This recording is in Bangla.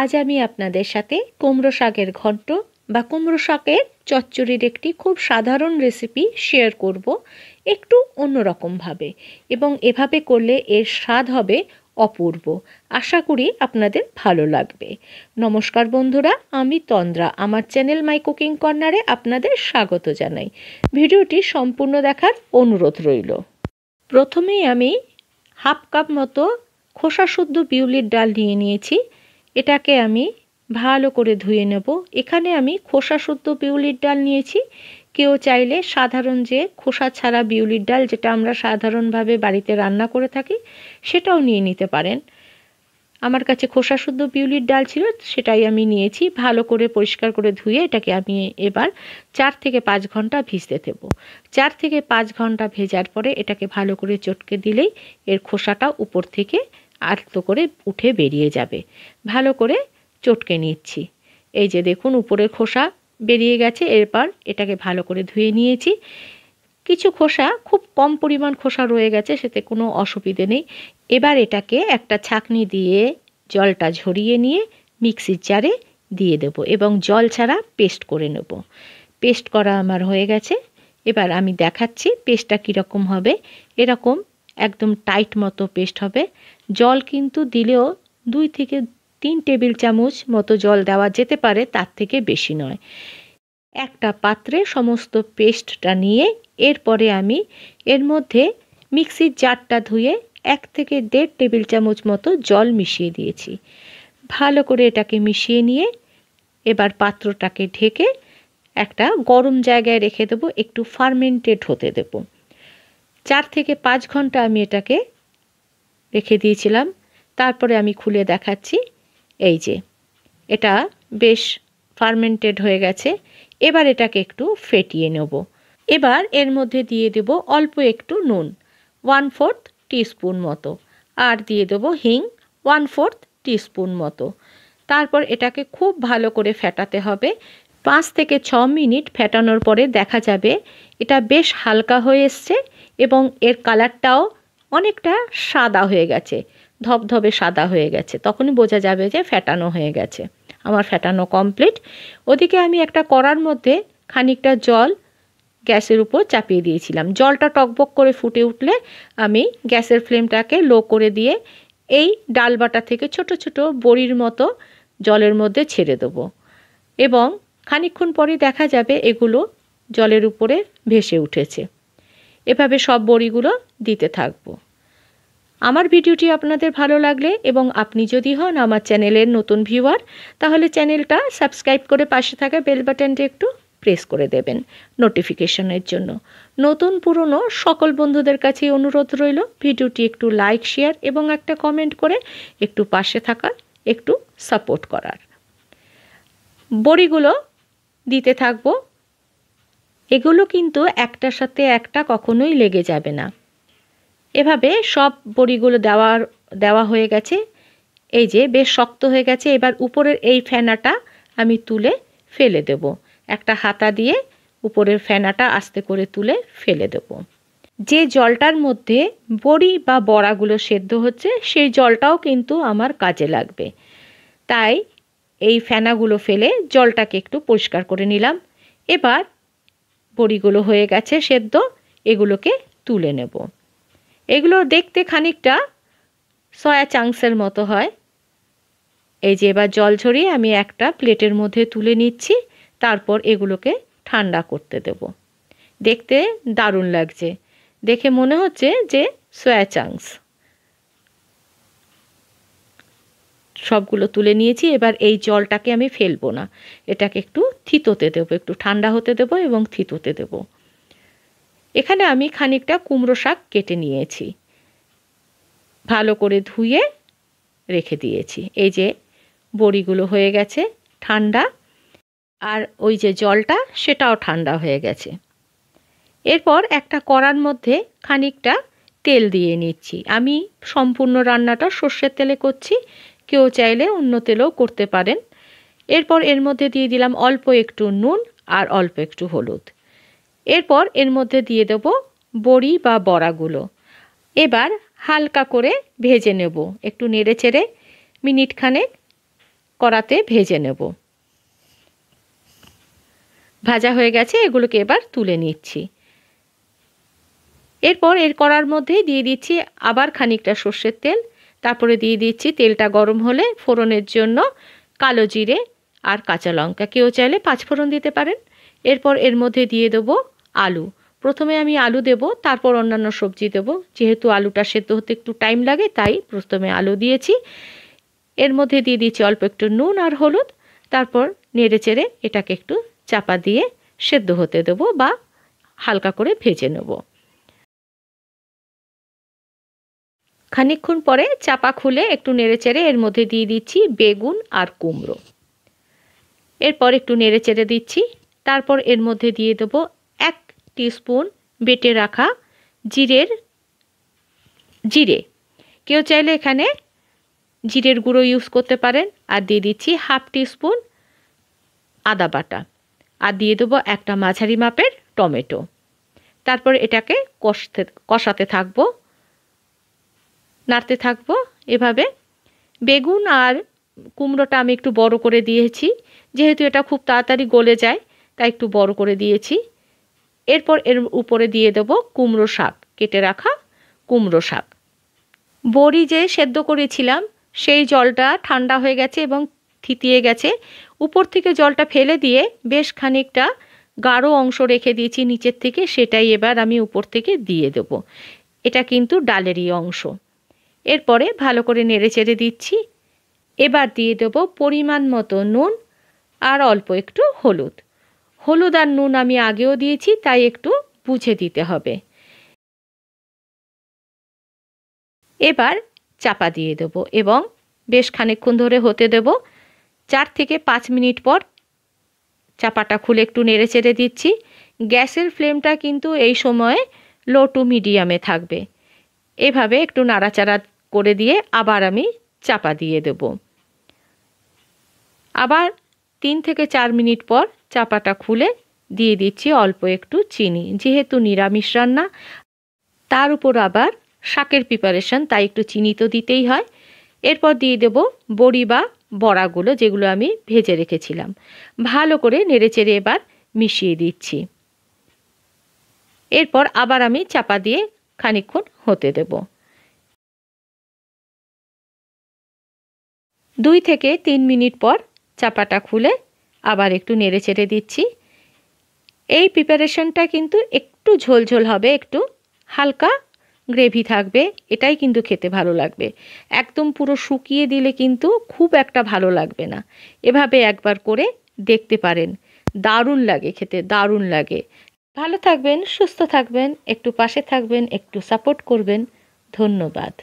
আজ আমি আপনাদের সাথে কুমড়ো শাকের ঘন্ট বা কুমড়ো শাকের চচ্চড়ির একটি খুব সাধারণ রেসিপি শেয়ার করব, একটু অন্যরকমভাবে, এবং এভাবে করলে এর স্বাদ হবে অপূর্ব। আশা করি আপনাদের ভালো লাগবে। নমস্কার বন্ধুরা, আমি তন্দ্রা। আমার চ্যানেল মাই কুকিং কর্নারে আপনাদের স্বাগত জানাই। ভিডিওটি সম্পূর্ণ দেখার অনুরোধ রইল। প্রথমেই আমি হাফ কাপ মতো খোসা শুদ্ধ বিউলির ডাল নিয়ে নিয়েছি। এটাকে আমি ভালো করে ধুয়ে নেব। এখানে আমি খোসা শুদ্ধ বিউলির ডাল নিয়েছি। কেউ চাইলে সাধারণ যে খোসা ছাড়া বিউলির ডাল, যেটা আমরা সাধারণভাবে বাড়িতে রান্না করে থাকি, সেটাও নিয়ে নিতে পারেন। আমার কাছে খোসা শুদ্ধ বিউলির ডাল ছিল, সেটাই আমি নিয়েছি। ভালো করে পরিষ্কার করে ধুয়ে এটাকে আমি এবার 4 থেকে 5 ঘন্টা ভিজতে দেব। 4 থেকে 5 ঘন্টা ভেজার পরে এটাকে ভালো করে চটকে দিলেই এর খোসাটা উপর থেকে আলতো করে উঠে বেরিয়ে যাবে। ভালো করে চটকে নিচ্ছি। এই যে দেখুন, উপরের খোসা বেরিয়ে গেছে। এরপর এটাকে ভালো করে ধুয়ে নিয়েছি। কিছু খোসা, খুব কম পরিমাণ খোসা রয়ে গেছে, সেতে কোনো অসুবিধে নেই। এবার এটাকে একটা ছাঁকনি দিয়ে জলটা ঝরিয়ে নিয়ে মিক্সির জারে দিয়ে দেব এবং জল ছাড়া পেস্ট করে নেব। পেস্ট করা আমার হয়ে গেছে। এবার আমি দেখাচ্ছি পেস্টটা কীরকম হবে। এরকম একদম টাইট মতো পেস্ট হবে। জল কিন্তু দিলেও 2 থেকে 3 টেবিল চামচ মতো জল দেওয়া যেতে পারে, তার থেকে বেশি নয়। একটা পাত্রে সমস্ত পেস্টটা নিয়ে এরপরে আমি এর মধ্যে মিক্সির জারটা ধুয়ে 1 থেকে 1.5 টেবিল চামচ মতো জল মিশিয়ে দিয়েছি। ভালো করে এটাকে মিশিয়ে নিয়ে এবার পাত্রটাকে ঢেকে একটা গরম জায়গায় রেখে দেবো, একটু ফার্মেন্টেড হতে দেব। 4 থেকে 5 ঘন্টা আমি এটাকে রেখে দিয়েছিলাম। তারপরে আমি খুলে দেখাচ্ছি। এই যে এটা বেশ ফার্মেন্টেড হয়ে গেছে। এবার এটাকে একটু ফেটিয়ে নেব। এবার এর মধ্যে দিয়ে দেব অল্প একটু নুন, 1/4 টিস্পুন মতো, আর দিয়ে দেবো হিং 1/4 টিস্পুন মতো। তারপর এটাকে খুব ভালো করে ফেটাতে হবে। 5 থেকে 6 মিনিট ফেটানোর পরে দেখা যাবে এটা বেশ হালকা হয়ে এসছে এবং এর কালারটাও অনেকটা সাদা হয়ে গেছে, ধবধবে সাদা হয়ে গেছে। তখনই বোঝা যাবে যে ফেটানো হয়ে গেছে। আমার ফেটানো কমপ্লিট। ওদিকে আমি একটা কড়ার মধ্যে খানিকটা জল গ্যাসের উপর চাপিয়ে দিয়েছিলাম। জলটা টকবক করে ফুটে উঠলে আমি গ্যাসের ফ্লেমটাকে লো করে দিয়ে এই ডাল বাটা থেকে ছোট ছোট বড়ির মতো জলের মধ্যে ছেড়ে দেবো এবং খানিকক্ষণ পরে দেখা যাবে এগুলো জলের উপরে ভেসে উঠেছে। এভাবে সব বড়িগুলো দিতে থাকবো। আমার ভিডিওটি আপনাদের ভালো লাগলে এবং আপনি যদি হন আমার চ্যানেলের নতুন ভিউয়ার, তাহলে চ্যানেলটা সাবস্ক্রাইব করে পাশে থাকা বেল বাটনটি একটু প্রেস করে দেবেন নোটিফিকেশনের জন্য। নতুন পুরনো সকল বন্ধুদের কাছে অনুরোধ রইল, ভিডিওটি একটু লাইক, শেয়ার এবং একটা কমেন্ট করে একটু পাশে থাকার, একটু সাপোর্ট করার। বড়িগুলো দিতে থাকবো। এগুলো কিন্তু একটার সাথে একটা কখনোই লেগে যাবে না। এভাবে সব বড়িগুলো দেওয়া হয়ে গেছে। এই যে বেশ শক্ত হয়ে গেছে। এবার উপরের এই ফেনাটা আমি তুলে ফেলে দেব। একটা হাতা দিয়ে উপরের ফেনাটা আস্তে করে তুলে ফেলে দেব। যে জলটার মধ্যে বড়ি বা বড়াগুলো সেদ্ধ হচ্ছে, সেই জলটাও কিন্তু আমার কাজে লাগবে। তাই এই ফেনাগুলো ফেলে জলটাকে একটু পরিষ্কার করে নিলাম। এবার বড়িগুলো হয়ে গেছে সেদ্ধ, এগুলোকে তুলে নেব। এগুলো দেখতে খানিকটা সয়া চাংসের মতো হয়। এই যে এবার জল ঝরিয়ে আমি একটা প্লেটের মধ্যে তুলে নিচ্ছি। তারপর এগুলোকে ঠান্ডা করতে দেব। দেখতে দারুণ লাগছে, দেখে মনে হচ্ছে যে সয়া চাংস। সবগুলো তুলে নিয়েছি। এবার এই জলটাকে আমি ফেলবো না, এটাকে একটু থিতোতে দেবো, একটু ঠান্ডা হতে দেবো এবং থিতোতে দেবো। এখানে আমি খানিকটা কুমড়ো শাক কেটে নিয়েছি, ভালো করে ধুয়ে রেখে দিয়েছি। এই যে বড়িগুলো হয়ে গেছে ঠান্ডা, আর ওই যে জলটা সেটাও ঠান্ডা হয়ে গেছে। এরপর একটা কড়ার মধ্যে খানিকটা তেল দিয়ে নিচ্ছি। আমি সম্পূর্ণ রান্নাটা সর্ষের তেলে করছি, কেউ চাইলে অন্য তেলেও করতে পারেন। এরপর এর মধ্যে দিয়ে দিলাম অল্প একটু নুন আর অল্প একটু হলুদ। এরপর এর মধ্যে দিয়ে দেব বড়ি বা বড়াগুলো। এবার হালকা করে ভেজে নেব, একটু নেড়ে চেড়ে মিনিট খানেক কড়াতে ভেজে নেব। ভাজা হয়ে গেছে, এগুলোকে এবার তুলে নিচ্ছি। এরপর এর কড়ার মধ্যে দিয়ে দিচ্ছি আবার খানিকটা সর্ষের তেল। তারপরে দিয়ে দিচ্ছি, তেলটা গরম হলে ফোড়নের জন্য কালো জিরে আর কাঁচা লঙ্কা, কেউ চাইলে পাঁচফোড়ন দিতে পারেন। এরপর এর মধ্যে দিয়ে দেবো আলু। প্রথমে আমি আলু দেব, তারপর অন্যান্য সবজি দেব। যেহেতু আলুটা সেদ্ধ হতে একটু টাইম লাগে, তাই প্রথমে আলু দিয়েছি। এর মধ্যে দিয়ে দিচ্ছি অল্প একটু নুন আর হলুদ। তারপর নেড়ে চেড়ে এটাকে একটু চাপা দিয়ে সেদ্ধ হতে দেবো বা হালকা করে ভেজে নেব। খানিকক্ষণ পরে চাপা খুলে একটু নেড়েচেড়ে এর মধ্যে দিয়ে দিচ্ছি বেগুন আর কুমড়ো। এরপর একটু নেড়েচেড়ে দিচ্ছি। তারপর এর মধ্যে দিয়ে দেবো 1 টিস্পুন বেটে রাখা জিরে। কেউ চাইলে এখানে জিরের গুঁড়ো ইউজ করতে পারেন। আর দিয়ে দিচ্ছি 1/2 টিস্পুন আদা বাটা। আর দিয়ে দেবো একটা মাঝারি মাপের টমেটো। তারপর এটাকে কষাতে থাকবো, নাড়তে থাকবো এভাবে। বেগুন আর কুমড়োটা আমি একটু বড় করে দিয়েছি, যেহেতু এটা খুব তাড়াতাড়ি গলে যায় তাই একটু বড় করে দিয়েছি। এরপর এর উপরে দিয়ে দেব কুমড়ো শাক, কেটে রাখা কুমড়ো শাক। বড়ি যে সেদ্ধ করেছিলাম সেই জলটা ঠান্ডা হয়ে গেছে এবং থিতিয়ে গেছে। উপর থেকে জলটা ফেলে দিয়ে বেশ খানিকটা গাঢ় অংশ রেখে দিয়েছি নিচের থেকে, সেটাই এবার আমি উপর থেকে দিয়ে দেব। এটা কিন্তু ডালেরই অংশ। এরপরে ভালো করে নেড়েচেড়ে দিচ্ছি। এবার দিয়ে দেব পরিমাণ মতো নুন আর অল্প একটু হলুদ। হলুদ আর নুন আমি আগেও দিয়েছি, তাই একটু বুঝে দিতে হবে। এবার চাপা দিয়ে দেব এবং বেশ খানিকক্ষণ ধরে হতে দেব। 4 থেকে 5 মিনিট পর চাপাটা খুলে একটু নেড়েচেড়ে দিচ্ছি। গ্যাসের ফ্লেমটা কিন্তু এই সময়ে লো টু মিডিয়ামে থাকবে। এভাবে একটু নাড়াচাড়া করে দিয়ে আবার আমি চাপা দিয়ে দেব। আবার 3 থেকে 4 মিনিট পর চাপাটা খুলে দিয়ে দিচ্ছি অল্প একটু চিনি। যেহেতু নিরামিষ রান্না, তার উপর আবার শাকের প্রিপারেশন, তাই একটু চিনি তো দিতেই হয়। এরপর দিয়ে দেব বড়ি বা বড়াগুলো, যেগুলো আমি ভেজে রেখেছিলাম। ভালো করে নেড়েচেড়ে এবার মিশিয়ে দিচ্ছি। এরপর আবার আমি চাপা দিয়ে খানিকক্ষণ হতে দেব। 2 থেকে 3 মিনিট পর চাপাটা খুলে আবার একটু নেড়েচেড়ে দিচ্ছি। এই প্রিপারেশনটা কিন্তু একটু ঝোলঝোল হবে, একটু হালকা গ্রেভি থাকবে, এটাই কিন্তু খেতে ভালো লাগবে। একদম পুরো শুকিয়ে দিলে কিন্তু খুব একটা ভালো লাগবে না। এভাবে একবার করে দেখতে পারেন, দারুণ লাগে খেতে, দারুণ লাগে। ভালো থাকবেন, সুস্থ থাকবেন, একটু পাশে থাকবেন, একটু সাপোর্ট করবেন। ধন্যবাদ।